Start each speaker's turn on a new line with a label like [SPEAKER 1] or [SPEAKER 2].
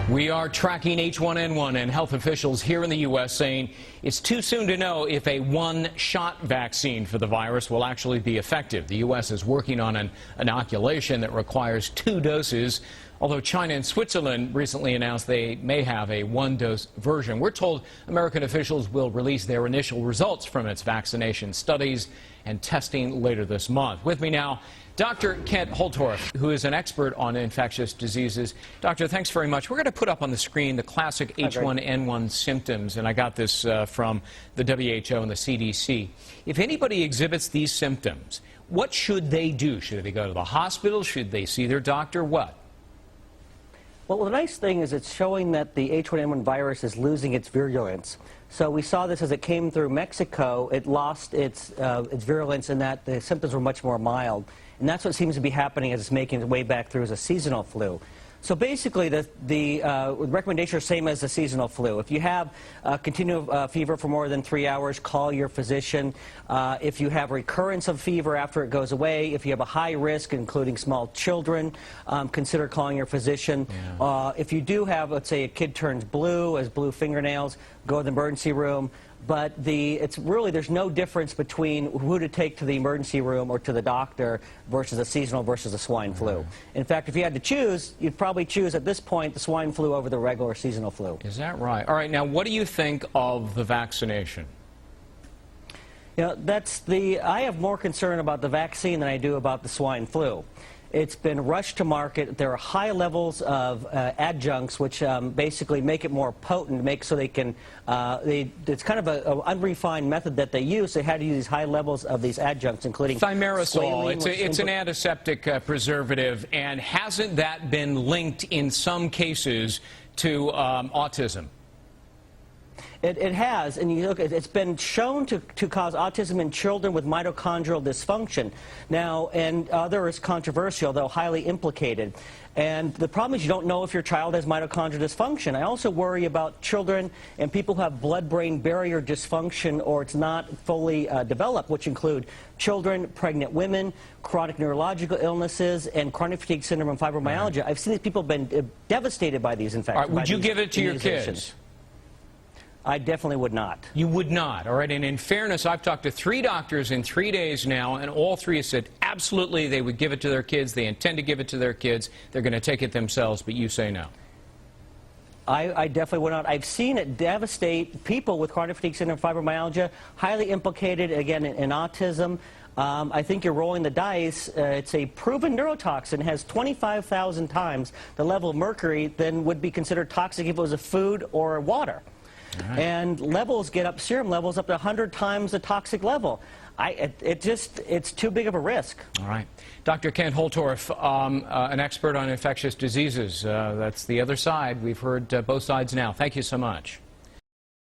[SPEAKER 1] We are tracking H1N1, and health officials here in the U.S. saying it's too soon to know if a one-shot vaccine for the virus will actually be effective. The U.S. is working on an inoculation that requires 2 doses, although China and Switzerland recently announced they may have a 1-dose version. We're told American officials will release their initial results from its vaccination studies and testing later this month. With me now, Dr. Kent Holtorf, who is an expert on infectious diseases. Doctor, thanks very much. We're going to put up on the screen the classic H1N1 symptoms, and I got this from the WHO and the CDC. If anybody exhibits these symptoms, what should they do? Should they go to the hospital? Should they see their doctor? What?
[SPEAKER 2] Well, the nice thing is it's showing that the H1N1 virus is losing its virulence. So we saw this as it came through Mexico. It lost its virulence in that the symptoms were much more mild. And that's what seems to be happening as it's making its way back through as a seasonal flu. So basically, the recommendations are the same as the seasonal flu. If you have continual fever for more than 3 hours, call your physician. If you have recurrence of fever after it goes away, if you have a high risk, including small children, consider calling your physician.
[SPEAKER 1] Yeah.
[SPEAKER 2] If you do have, let's say, a kid turns blue, has blue fingernails, go to the emergency room. But it's really, there's no difference between who to take to the emergency room or to the doctor versus a seasonal versus a swine flu. In fact, if you had to choose, you'd probably choose at this point the swine flu over the regular seasonal flu.
[SPEAKER 1] Is that right? All right, now what do you think of the vaccination?
[SPEAKER 2] You know, I have more concern about the vaccine than I do about the swine flu. It's been rushed to market. There are high levels of adjuncts which basically make it more potent, so they can, it's kind of an unrefined method that they use. They had to use these high levels of these adjuncts, including
[SPEAKER 1] thimerosal. It's an antiseptic preservative, and hasn't that been linked in some cases to autism?
[SPEAKER 2] It has, and you look, it's been shown to cause autism in children with mitochondrial dysfunction. Now, and other is controversial, though highly implicated. And the problem is you don't know if your child has mitochondrial dysfunction. I also worry about children and people who have blood-brain barrier dysfunction or it's not fully developed, which include children, pregnant women, chronic neurological illnesses, and chronic fatigue syndrome and fibromyalgia. I've seen these people been devastated by these infections.
[SPEAKER 1] All right, would you give it to your kids?
[SPEAKER 2] I definitely would not.
[SPEAKER 1] You would not. All right. And in fairness, I've talked to 3 doctors in 3 days now, and all 3 have said absolutely they would give it to their kids. They intend to give it to their kids. They're going to take it themselves, but you say no.
[SPEAKER 2] I definitely would not. I've seen it devastate people with chronic fatigue syndrome, fibromyalgia, highly implicated, again, in autism. I think you're rolling the dice. It's a proven neurotoxin, has 25,000 times the level of mercury than would be considered toxic if it was a food or water. Right. And levels get up, serum levels up to 100 times the toxic level. It's too big of a risk.
[SPEAKER 1] All right. Dr. Kent Holtorf, an expert on infectious diseases. That's the other side. We've heard both sides now. Thank you so much.